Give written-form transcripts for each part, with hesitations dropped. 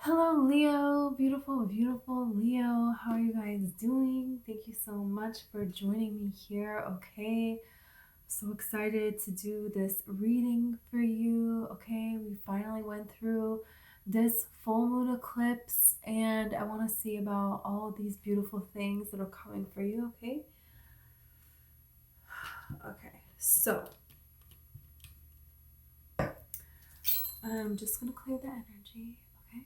Hello, Leo. Beautiful, beautiful Leo. How are you guys doing? Thank you so much for joining me here. Okay, so excited to do this reading for you. Okay, we finally went through this full moon eclipse, and I want to see about all these beautiful things that are coming for you. Okay, so I'm just gonna clear the energy. Okay.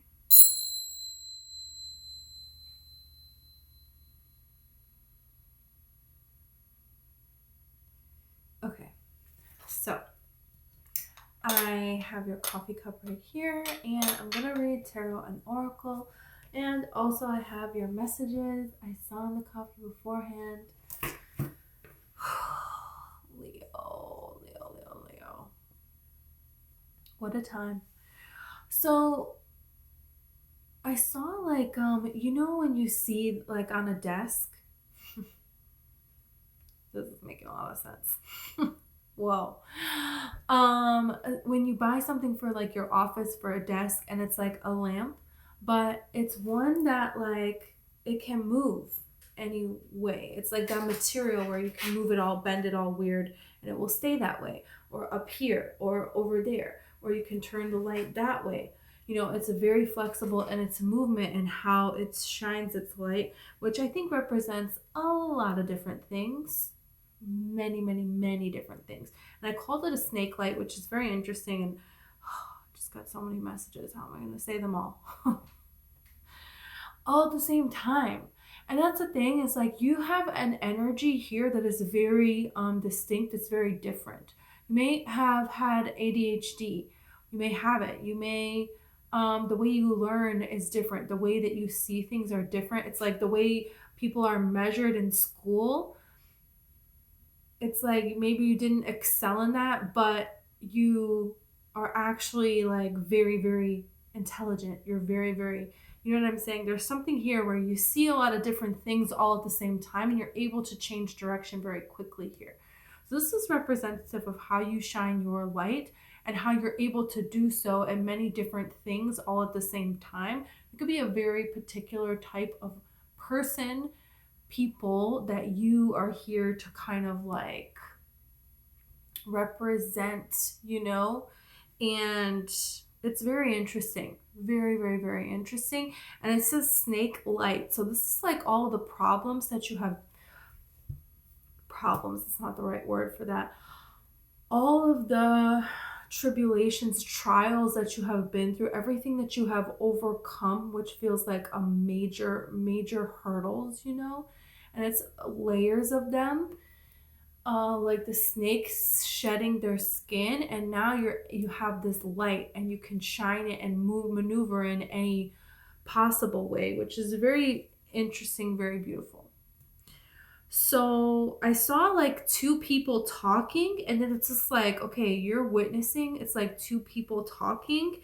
Okay, so I have your coffee cup right here, and I'm going to read tarot and oracle. And also I have your messages I saw in the coffee beforehand. Leo, Leo, Leo, Leo. What a time. So I saw like, when you see like on a desk, this is making a lot of sense. Whoa. When you buy something for like your office for a desk and it's like a lamp, but it's one that like it can move any way. It's like that material where you can move it all, bend it all weird, and it will stay that way, or up here, or over there, or you can turn the light that way. It's a very flexible, and it's movement and how it shines its light, which I think represents a lot of different things, many different things. And I called it a snake light, which is very interesting. And I just got so many messages. How am I going to say them all? All at the same time. And that's the thing, is like you have an energy here that is very distinct. It's very different. You may have had ADHD. You may have it. You may the way you learn is different. The way that you see things are different. It's like the way people are measured in school. It's like maybe you didn't excel in that, but you are actually like very intelligent. You're very, you know what I'm saying? There's something here where you see a lot of different things all at the same time, and you're able to change direction very quickly here. So this is representative of how you shine your light and how you're able to do so in many different things all at the same time. It could be a very particular type of person, people that you are here to kind of like represent, and it's very interesting. Very interesting. And it says snake light. So this is like all of the problems that you have. Problems, it's not the right word for that. All of the tribulations, trials that you have been through, everything that you have overcome, which feels like a major hurdles, and it's layers of them, like the snakes shedding their skin, and now you have this light and you can shine it and maneuver in any possible way, which is very interesting, very beautiful. So I saw like two people talking, and then it's just like, okay, you're witnessing, it's like two people talking,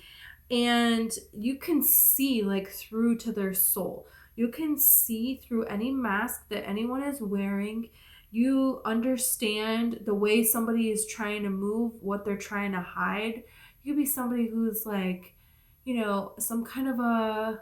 and you can see like through to their soul. You can see through any mask that anyone is wearing. You understand the way somebody is trying to move, what they're trying to hide. You could be somebody who's like, some kind of a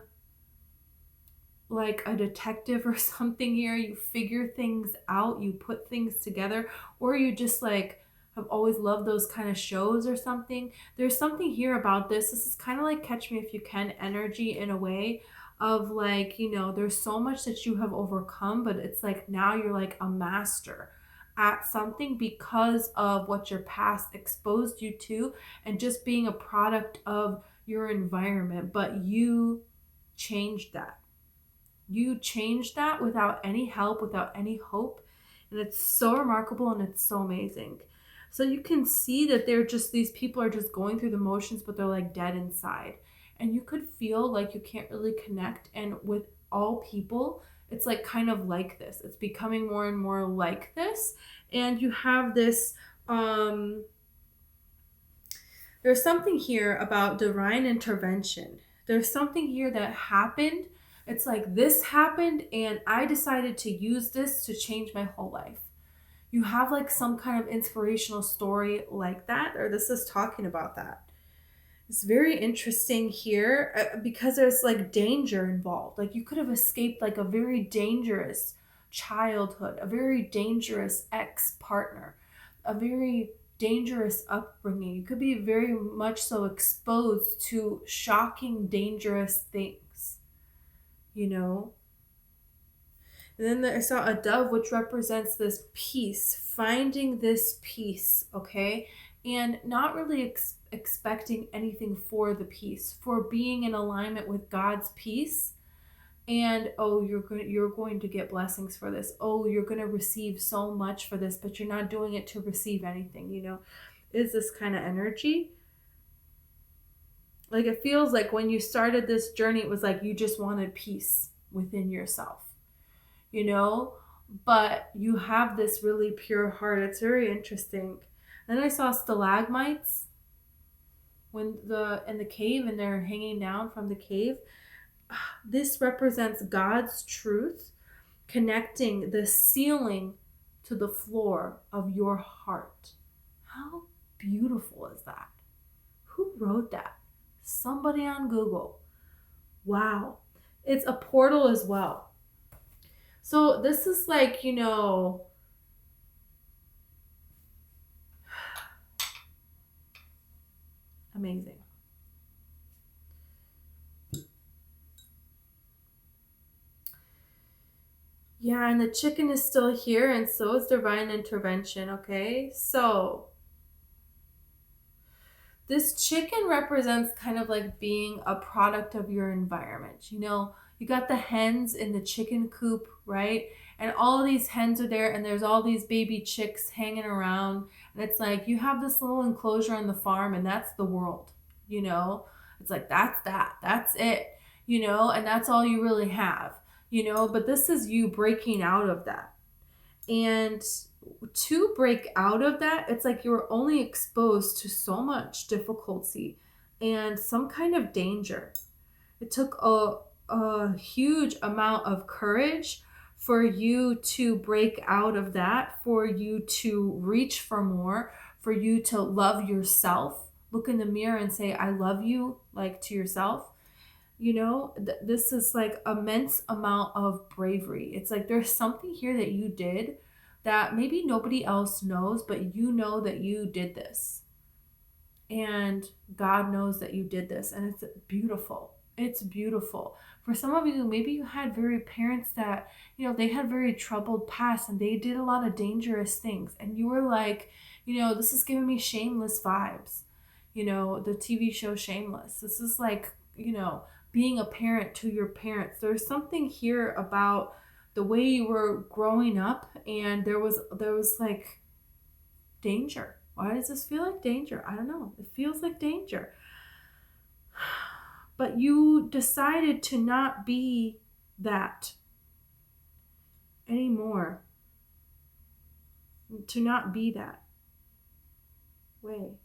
detective or something here. You figure things out, you put things together, or you just like have always loved those kind of shows or something. There's something here about this. This is kind of like Catch Me If You Can energy in a way of like, there's so much that you have overcome, but it's like now you're like a master at something because of what your past exposed you to and just being a product of your environment. But you changed that. You changed that without any help, without any hope. And it's so remarkable and it's so amazing. So you can see that these people are just going through the motions, but they're like dead inside. And you could feel like you can't really connect. And with all people, it's like kind of like this. It's becoming more and more like this. And you have this, there's something here about divine intervention. There's something here that happened. It's like this happened and I decided to use this to change my whole life. You have like some kind of inspirational story like that, or this is talking about that. It's very interesting here because there's like danger involved. Like you could have escaped like a very dangerous childhood, a very dangerous ex-partner, a very dangerous upbringing. You could be very much so exposed to shocking, dangerous things, you know? And then I saw a dove, which represents this peace, finding this peace, okay? And not really expecting anything for the peace, for being in alignment with God's peace. And oh, you're going to get blessings for this. Oh, you're going to receive so much for this, but you're not doing it to receive anything, you know? Is this kind of energy? Like it feels like when you started this journey, it was like you just wanted peace within yourself, you know, but you have this really pure heart. It's very interesting. Then I saw stalagmites when in the cave, and they're hanging down from the cave. This represents God's truth connecting the ceiling to the floor of your heart. How beautiful is that? Who wrote that? Somebody on Google. Wow. It's a portal as well. So this is like, you know, amazing. Yeah, and the chicken is still here, and so is divine intervention, okay? So this chicken represents kind of like being a product of your environment. You know, you got the hens in the chicken coop, right? And all of these hens are there, and there's all these baby chicks hanging around. And it's like you have this little enclosure on the farm, and that's the world, you know? It's like that's it, you know? And that's all you really have, you know? But this is you breaking out of that. And to break out of that, it's like you're only exposed to so much difficulty and some kind of danger. It took a huge amount of courage for you to break out of that, for you to reach for more, for you to love yourself. Look in the mirror and say, I love you, like to yourself. You know, this is like immense amount of bravery. It's like there's something here that you did that maybe nobody else knows, but you know that you did this. And God knows that you did this. And it's beautiful. It's beautiful. For some of you, maybe you had very parents that, you know, they had very troubled past and they did a lot of dangerous things. And you were like, you know, this is giving me Shameless vibes. You know, the TV show Shameless. This is like, you know, being a parent to your parents. There's something here about the way you were growing up, and there was like danger. Why does this feel like danger? I don't know. It feels like danger. But you decided to not be that anymore. To not be that way.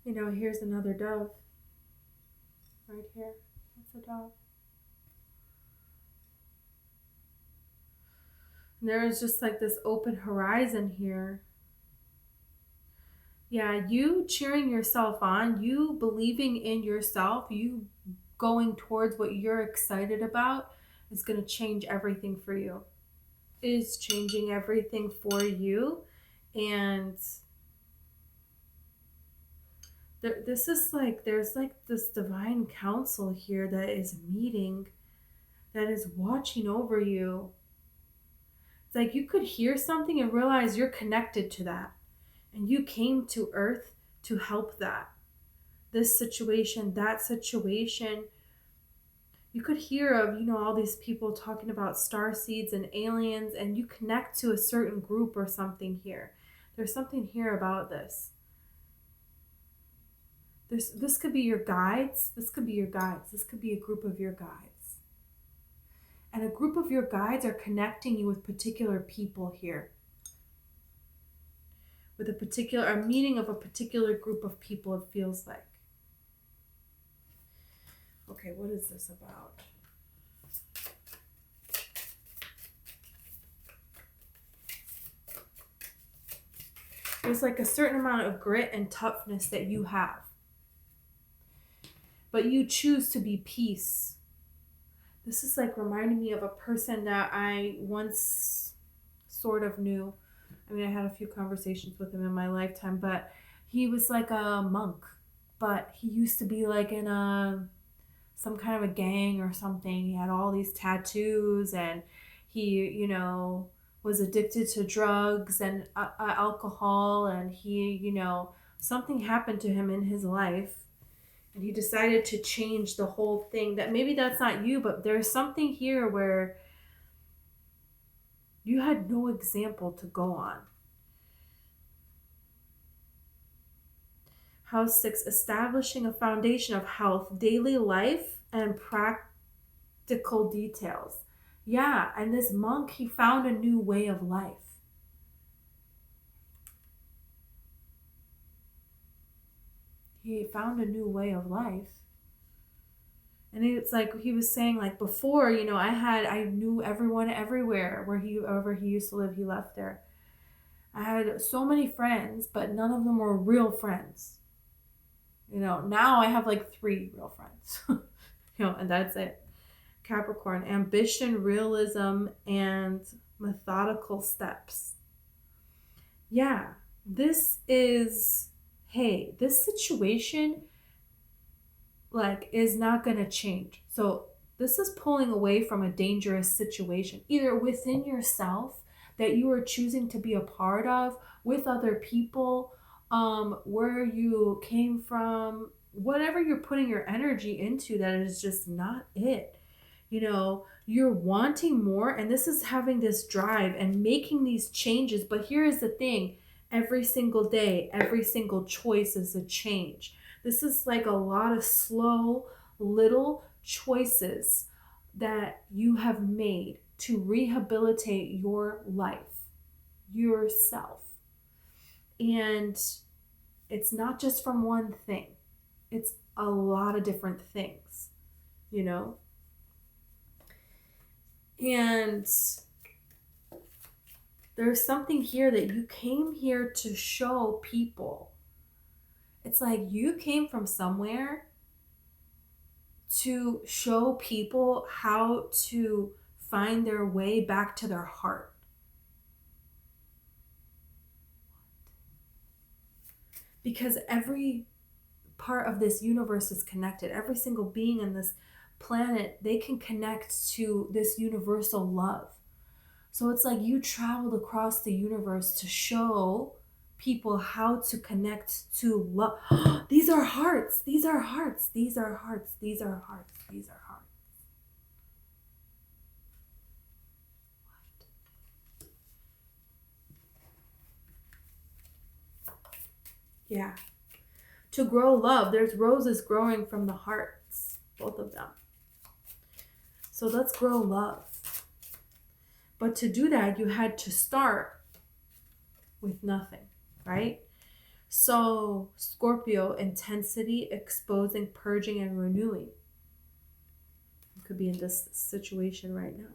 You know, here's another dove. Right here. That's a dove. And there is just like this open horizon here. Yeah, you cheering yourself on, you believing in yourself, you going towards what you're excited about is going to change everything for you. Is changing everything for you. And this is like, there's like this divine council here that is meeting, that is watching over you. It's like you could hear something and realize you're connected to that. And you came to Earth to help that. This situation, that situation. You could hear of, you know, all these people talking about star seeds and aliens, and you connect to a certain group or something here. There's something here about this. This could be your guides. This could be your guides. This could be a group of your guides. And a group of your guides are connecting you with particular people here. With a meeting of a particular group of people, it feels like. Okay, what is this about? There's like a certain amount of grit and toughness that you have, but you choose to be peace. This is like reminding me of a person that I once sort of knew. I mean, I had a few conversations with him in my lifetime, but he was like a monk, but he used to be like in some kind of a gang or something. He had all these tattoos, and he, was addicted to drugs and alcohol, and he, something happened to him in his life, and he decided to change the whole thing. That maybe that's not you, but there's something here where you had no example to go on. House 6, establishing a foundation of health, daily life, and practical details. Yeah, and this monk, he found a new way of life. He found a new way of life. And it's like he was saying, like before, I knew everyone everywhere wherever he used to live, he left there. I had so many friends, but none of them were real friends. Now I have like 3 real friends, and that's it. Capricorn, ambition, realism, and methodical steps. Yeah, this situation is not going to change. So this is pulling away from a dangerous situation, either within yourself that you are choosing to be a part of, with other people, where you came from, whatever you're putting your energy into, that is just not it. You're wanting more, and this is having this drive and making these changes. But here is the thing, every single day, every single choice is a change. This is like a lot of slow little choices that you have made to rehabilitate your life, yourself. And it's not just from one thing. It's a lot of different things, And there's something here that you came here to show people. It's like you came from somewhere to show people how to find their way back to their heart. Because every part of this universe is connected. Every single being in this planet, they can connect to this universal love. So it's like you traveled across the universe to show people how to connect to love. These are hearts. These are hearts. These are hearts. These are hearts. These are hearts. What? Yeah. To grow love, there's roses growing from the hearts, both of them. So let's grow love. But to do that, you had to start with nothing, right? So Scorpio, intensity, exposing, purging, and renewing. You could be in this situation right now.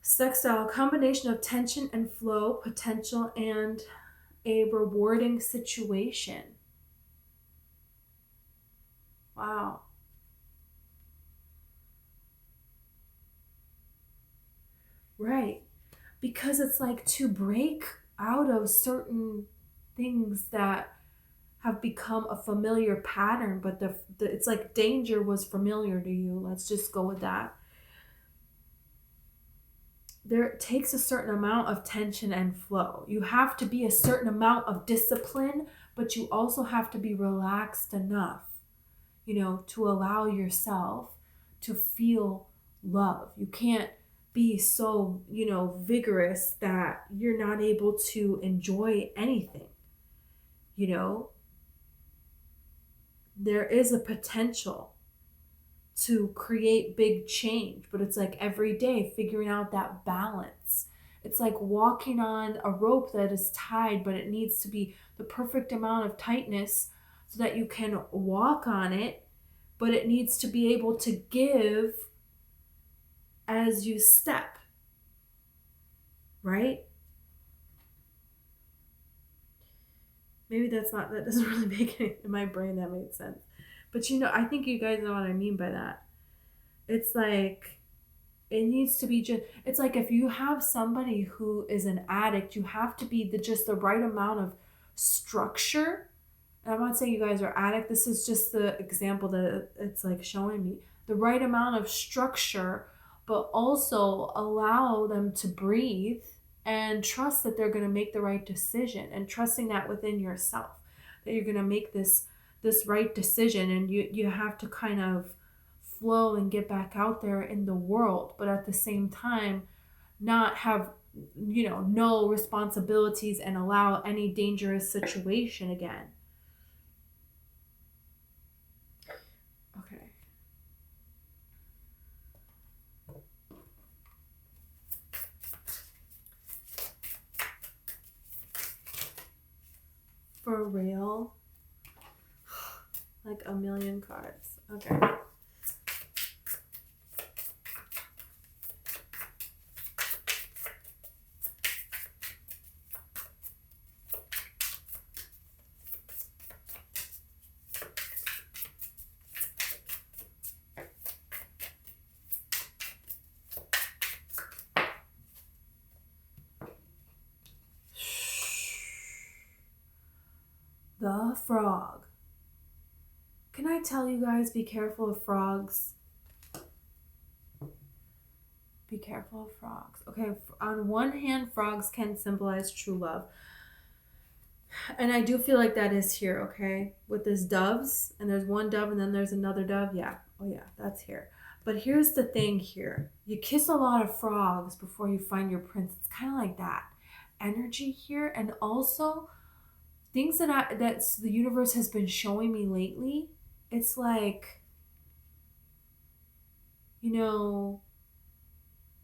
Sextile, combination of tension and flow, potential, and a rewarding situation. Wow. Right. Because it's like to break out of certain things that have become a familiar pattern, but it's like danger was familiar to you. Let's just go with that. There takes a certain amount of tension and flow. You have to be a certain amount of discipline, but you also have to be relaxed enough, to allow yourself to feel love. You can't be so, vigorous that you're not able to enjoy anything. There is a potential to create big change, but it's like every day figuring out that balance. It's like walking on a rope that is tied, but it needs to be the perfect amount of tightness so that you can walk on it, but it needs to be able to give as you step, right? Maybe that doesn't really make it in my brain, that made sense. But I think you guys know what I mean by that. It's like, it needs to be just, it's like if you have somebody who is an addict, you have to be just the right amount of structure. And I'm not saying you guys are addict. This is just the example that it's like showing me the right amount of structure, but also allow them to breathe and trust that they're going to make the right decision, and trusting that within yourself, that you're going to make this right decision. And you have to kind of flow and get back out there in the world, but at the same time not have no responsibilities and allow any dangerous situation again. Okay. For real? Like a million cards. Okay. The frog. Can I tell you guys, be careful of frogs? Be careful of frogs. Okay, on one hand, frogs can symbolize true love. And I do feel like that is here, okay? With this doves, and there's one dove and then there's another dove. Yeah, oh yeah, that's here. But here's the thing here. You kiss a lot of frogs before you find your prince. It's kind of like that energy here. And also, things that the universe has been showing me lately, it's like,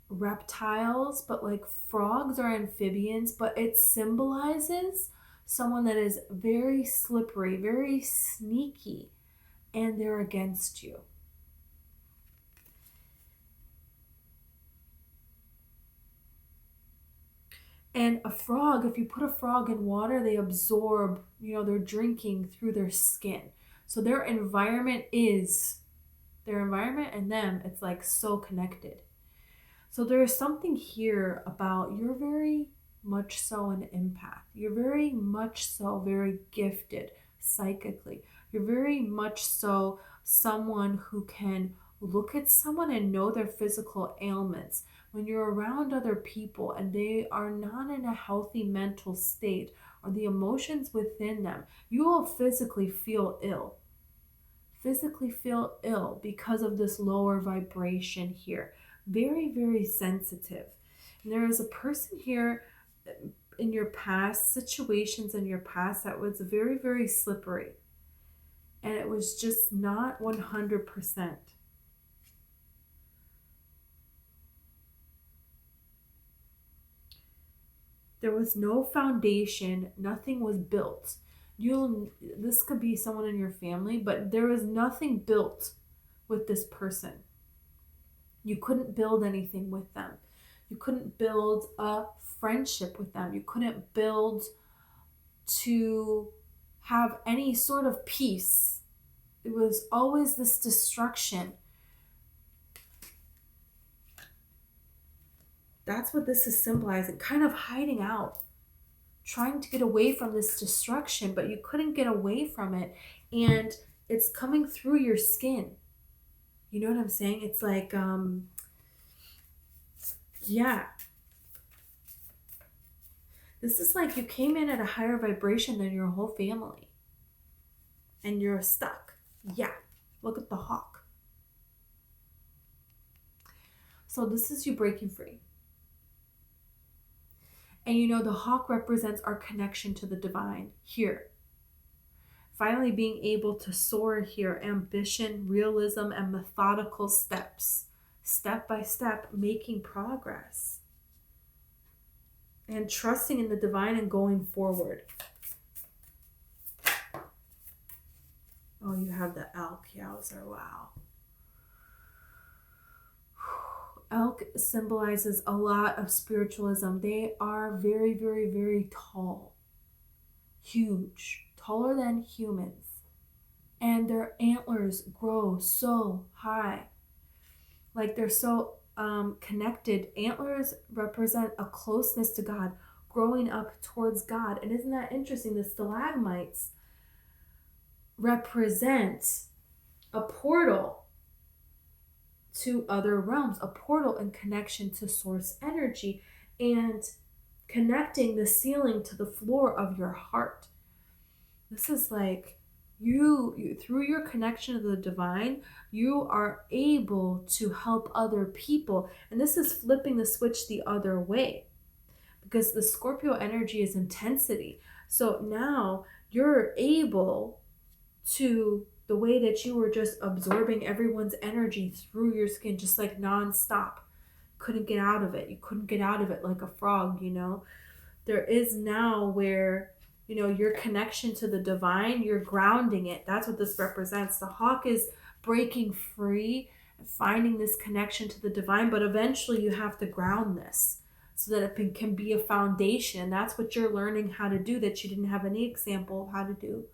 reptiles, but like frogs are amphibians, but it symbolizes someone that is very slippery, very sneaky, and they're against you. And a frog, if you put a frog in water, they absorb, they're drinking through their skin. So their environment and them, it's like so connected. So there is something here about, you're very much so an empath. You're very much so very gifted psychically. You're very much so someone who can look at someone and know their physical ailments. When you're around other people and they are not in a healthy mental state, or the emotions within them, you will physically feel ill. Because of this lower vibration here. Very, very sensitive. And there is a person here in your past, situations in your past, that was very, very slippery. And it was just not 100%. There was no foundation. Nothing was built. This could be someone in your family, but there was nothing built with this person. You couldn't build anything with them. You couldn't build a friendship with them. You couldn't build to have any sort of peace. It was always this destruction. That's what this is symbolizing, kind of hiding out, trying to get away from this destruction, but you couldn't get away from it, and it's coming through your skin. You know what I'm saying? It's like, yeah. This is like you came in at a higher vibration than your whole family, and you're stuck. Yeah, look at the hawk. So this is you breaking free. And the hawk represents our connection to the divine here. If finally being able to soar here. Ambition, realism, and methodical steps. Step by step, making progress. And trusting in the divine and going forward. Oh, you have the elk, Yowzer, wow. Elk symbolizes a lot of spiritualism. They are very, very, very tall. Huge. Taller than humans. And their antlers grow so high. Like they're so connected. Antlers represent a closeness to God, growing up towards God. And isn't that interesting? The stalagmites represent a portal to other realms, a portal in connection to source energy, and connecting the ceiling to the floor of your heart. This is like you through your connection to the divine, you are able to help other people. And this is flipping the switch the other way, because the Scorpio energy is intensity. So now you're able to, the way that you were just absorbing everyone's energy through your skin, just like nonstop. Couldn't get out of it. You couldn't get out of it like a frog, you know. There is now where, you know, your connection to the divine, you're grounding it. That's what this represents. The hawk is breaking free and finding this connection to the divine, but eventually you have to ground this so that it can be a foundation. That's what you're learning how to do that you didn't have any example of how to do.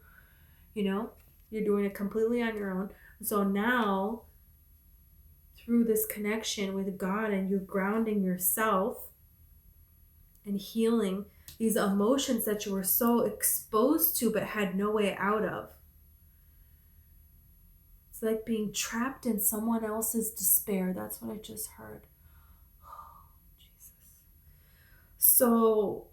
You know, you're doing it completely on your own. So now, through this connection with God, and you're grounding yourself and healing these emotions that you were so exposed to but had no way out of. It's like being trapped in someone else's despair. That's what I just heard. Oh, Jesus. So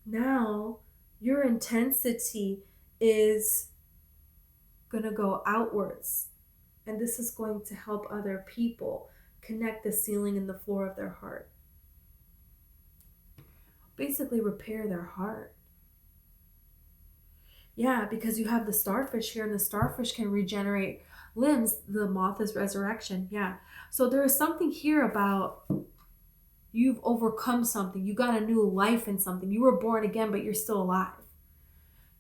now your intensity is going to go outwards. And this is going to help other people connect the ceiling and the floor of their heart. Basically repair their heart. Yeah, because you have the starfish here, and the starfish can regenerate limbs. The moth is resurrection. Yeah. So there is something here about you've overcome something. You got a new life in something. You were born again, but you're still alive.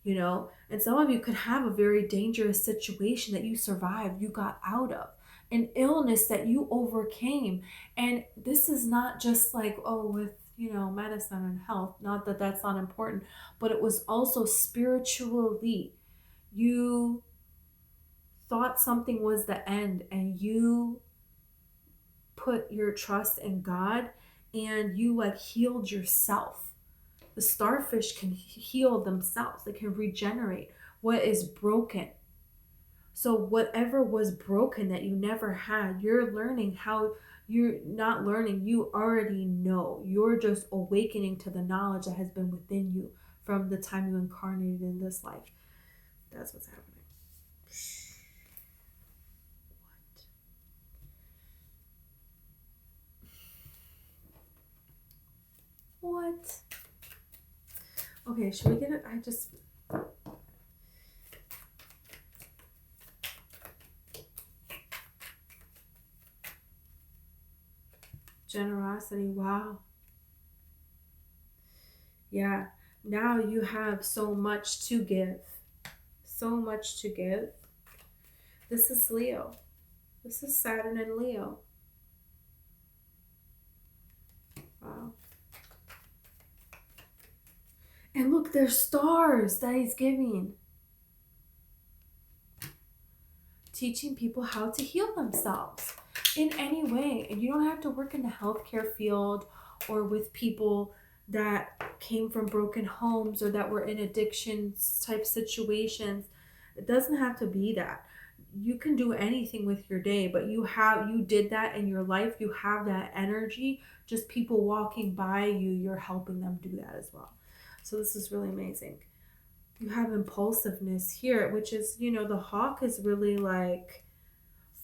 You know, and some of you could have a very dangerous situation that you survived, you got out of, an illness that you overcame. And this is not just like, oh, with, you know, medicine and health, not that that's not important, but it was also spiritually. You thought something was the end, and you put your trust in God, and you like healed yourself. The starfish can heal themselves. They can regenerate what is broken. So whatever was broken that you never had, you're learning how, you're not learning, you already know. You're just awakening to the knowledge that has been within you from the time you incarnated in this life. That's what's happening. What? Okay, should we get it? Generosity, wow. Yeah, now you have so much to give. So much to give. This is Leo. This is Saturn and Leo. Wow. And look, there's stars that he's giving. Teaching people how to heal themselves in any way. And you don't have to work in the healthcare field or with people that came from broken homes or that were in addiction type situations. It doesn't have to be that. You can do anything with your day, but you did that in your life. You have that energy. Just people walking by you, you're helping them do that as well. So this is really amazing. You have impulsiveness here, which is, you know, the hawk is really like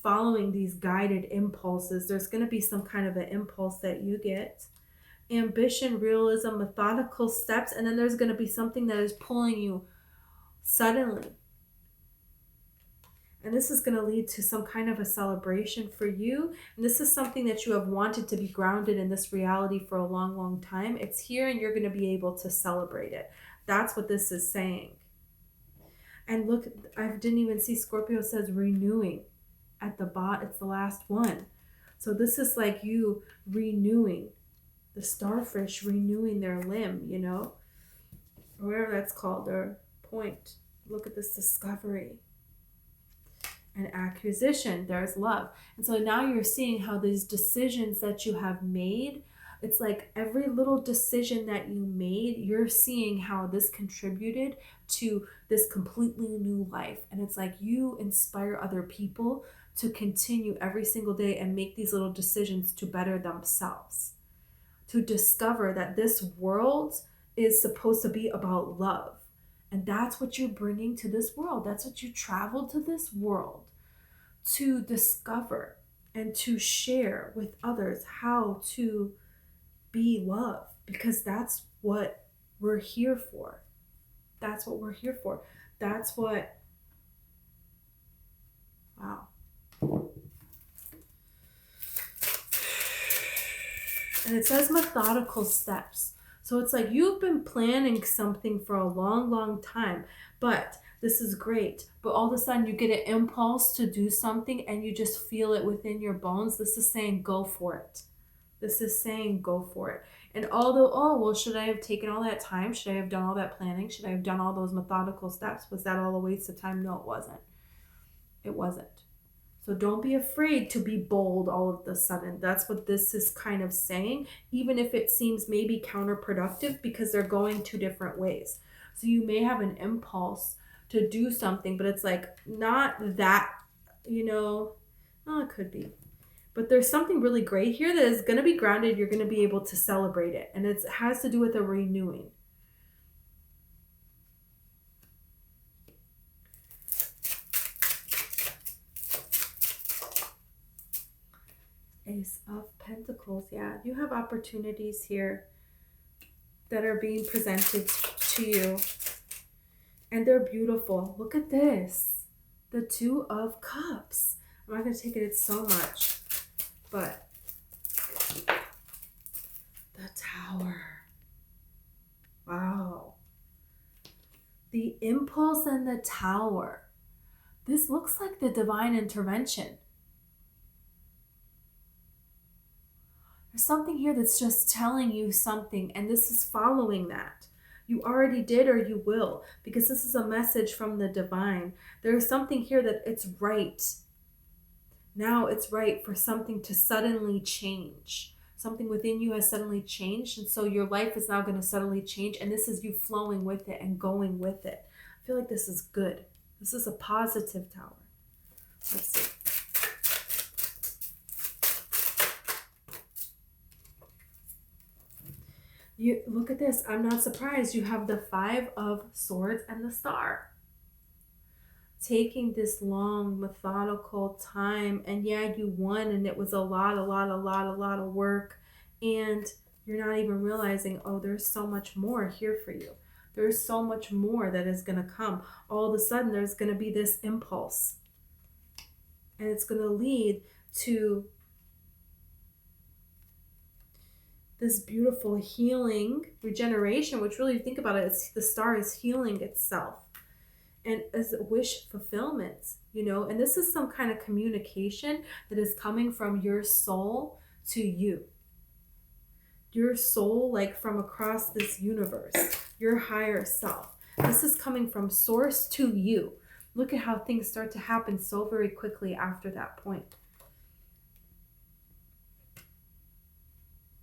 following these guided impulses. There's going to be some kind of an impulse that you get, ambition, realism, methodical steps, and then there's going to be something that is pulling you suddenly. And this is going to lead to some kind of a celebration for you. And this is something that you have wanted to be grounded in this reality for a long, long time. It's here and you're going to be able to celebrate it. That's what this is saying. And look, I didn't even see Scorpio says renewing at the bottom. It's the last one. So this is like you renewing, the starfish renewing their limb, you know, or whatever that's called, their point. Look at this discovery and acquisition. There's love. And so now you're seeing how these decisions that you have made, it's like every little decision that you made, you're seeing how this contributed to this completely new life. And it's like you inspire other people to continue every single day and make these little decisions to better themselves, to discover that this world is supposed to be about love. And that's what you're bringing to this world. That's what you traveled to this world to discover and to share with others how to be love, because that's what we're here for. That's what we're here for. That's what, wow. And it says methodical steps. So it's like you've been planning something for a long, long time, but this is great. But all of a sudden you get an impulse to do something and you just feel it within your bones. This is saying go for it. This is saying go for it. And although, oh, well, should I have taken all that time? Should I have done all that planning? Should I have done all those methodical steps? Was that all a waste of time? No, it wasn't. It wasn't. So don't be afraid to be bold all of the sudden. That's what this is kind of saying, even if it seems maybe counterproductive, because they're going two different ways. So you may have an impulse to do something, but it's like not that, you know, oh, it could be. But there's something really great here that is going to be grounded. You're going to be able to celebrate it. And it has to do with a renewing. Ace of Pentacles. Yeah, you have opportunities here that are being presented to you. And they're beautiful. Look at this. The Two of Cups. I'm not going to take it so much. But the Tower. Wow. The impulse and the Tower. This looks like the divine intervention. There's something here that's just telling you something, and this is following that. You already did or you will, because this is a message from the divine. There is something here that it's right. Now it's right for something to suddenly change. Something within you has suddenly changed, and so your life is now going to suddenly change, and this is you flowing with it and going with it. I feel like this is good. This is a positive Tower. Let's see. You look at this. I'm not surprised. You have the Five of Swords and the Star. Taking this long, methodical time. And yeah, you won, and it was a lot of work. And you're not even realizing, oh, there's so much more here for you. There's so much more that is going to come. All of a sudden, there's going to be this impulse. And it's going to lead to this beautiful healing, regeneration, which really, if you think about it, the star is healing itself. And as a wish fulfillment, you know, and this is some kind of communication that is coming from your soul to you. Your soul, like from across this universe, your higher self. This is coming from source to you. Look at how things start to happen so very quickly after that point.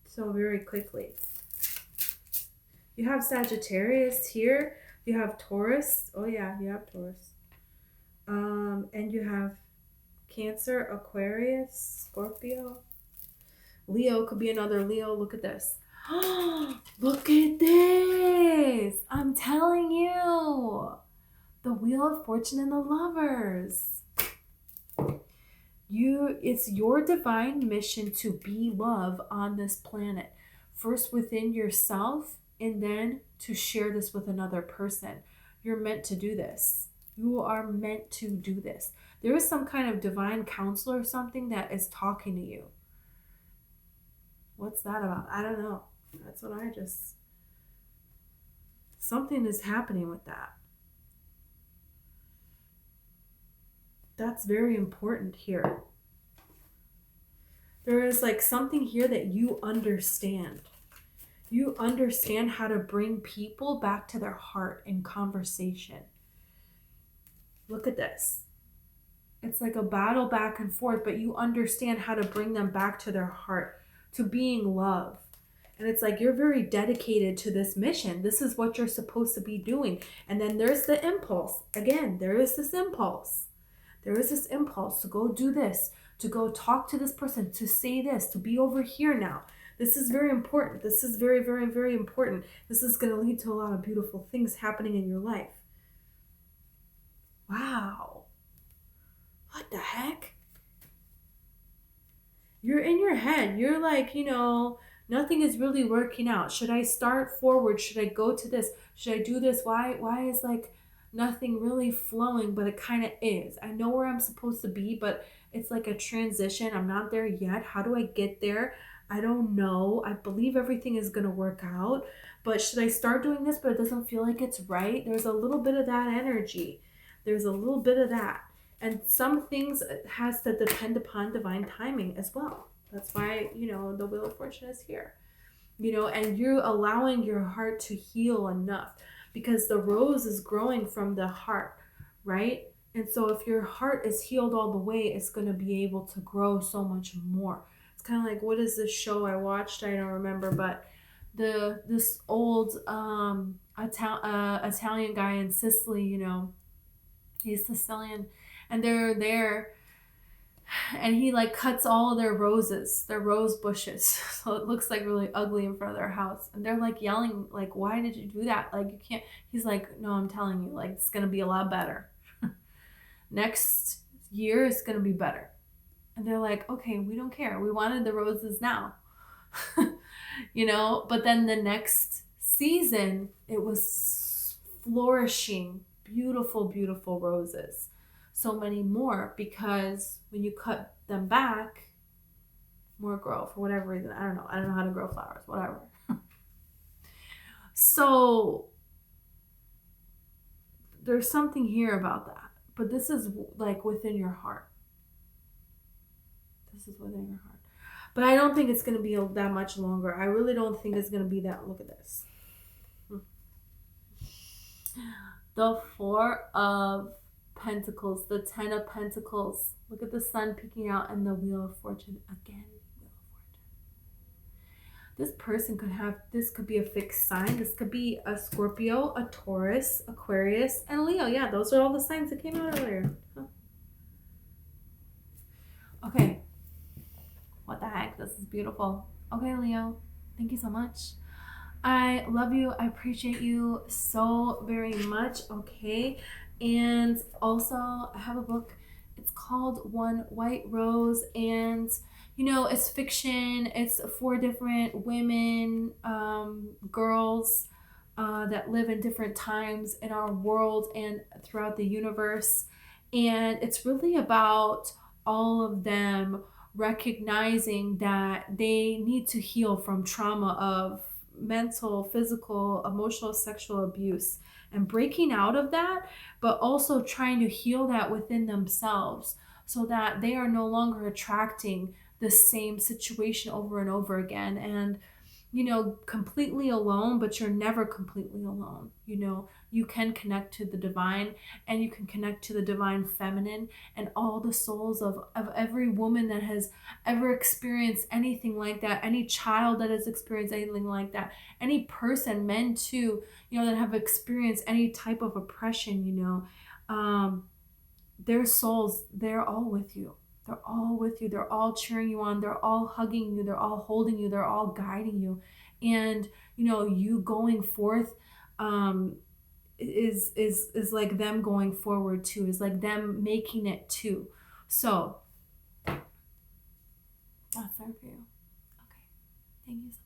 So very quickly. You have Sagittarius here. You have Taurus. Oh yeah, you have Taurus. And you have Cancer, Aquarius, Scorpio. Leo could be another Leo. Look at this. Look at this. I'm telling you. The Wheel of Fortune and the Lovers. It's your divine mission to be love on this planet. first within yourself and then to share this with another person. You're meant to do this. You are meant to do this. There is some kind of divine counselor or something that is talking to you. What's that about? I don't know. That's what I just... Something is happening with that. That's very important here. There is like something here that you understand. You understand how to bring people back to their heart in conversation. Look at this. It's like a battle back and forth, but you understand how to bring them back to their heart, to being love. And it's like you're very dedicated to this mission. This is what you're supposed to be doing. And then there's the impulse. Again, there is this impulse. There is this impulse to go do this, to go talk to this person, to say this, to be over here now. This is very important. This is very, very, very important. This is going to lead to a lot of beautiful things happening in your life. Wow. What the heck? You're in your head. You're like, you know, nothing is really working out. Should I start forward? Should I go to this? Should I do this? Why is like nothing really flowing, but it kind of is. I know where I'm supposed to be, but it's like a transition. I'm not there yet. How do I get there? I don't know. I believe everything is going to work out, but should I start doing this, but it doesn't feel like it's right? There's a little bit of that energy. There's a little bit of that. And some things has to depend upon divine timing as well. That's why, you know, the Wheel of Fortune is here, you know, and you're allowing your heart to heal enough because the rose is growing from the heart, right? And so if your heart is healed all the way, it's going to be able to grow so much more. It's kind of like, what is this show I watched? I don't remember, but this old Italian guy in Sicily, you know, he's Sicilian, and they're there, and he like cuts all of their roses, their rose bushes, so it looks like really ugly in front of their house, and they're like yelling, like, why did you do that? Like, you can't. He's like, no, I'm telling you, like, it's gonna be a lot better. Next year it's gonna be better. And they're like, okay, we don't care, we wanted the roses now. You know, but then the next season it was flourishing, beautiful, beautiful roses, so many more, because when you cut them back, more grow for whatever reason. I don't know how to grow flowers, whatever. So there's something here about that, but this is like within your heart. This is within your heart. But I don't think it's going to be that much longer. I really don't think it's going to be that. Look at this. The Four of Pentacles, the Ten of Pentacles. Look at the Sun peeking out, and the Wheel of Fortune again. Wheel of Fortune. This person could have, this could be a fixed sign. This could be a Scorpio, a Taurus, Aquarius, and Leo. Yeah, those are all the signs that came out earlier. Huh. Okay. What the heck? This is beautiful. Okay, Leo. Thank you so much. I love you. I appreciate you so very much. Okay. And also, I have a book. It's called One White Rose. And, you know, it's fiction. It's 4 different women, girls that live in different times in our world and throughout the universe. And it's really about all of them recognizing that they need to heal from trauma of mental, physical, emotional, sexual abuse, and breaking out of that, but also trying to heal that within themselves so that they are no longer attracting the same situation over and over again. And, you know, completely alone, but you're never completely alone. You know, you can connect to the divine, and you can connect to the divine feminine, and all the souls of every woman that has ever experienced anything like that, any child that has experienced anything like that, any person, men too, you know, that have experienced any type of oppression, you know, their souls, they're all with you. They're all with you. They're all cheering you on. They're all hugging you. They're all holding you. They're all guiding you. And, you know, you going forth is like them going forward too. Is like them making it too. So that's there for you. Okay. Thank you so much.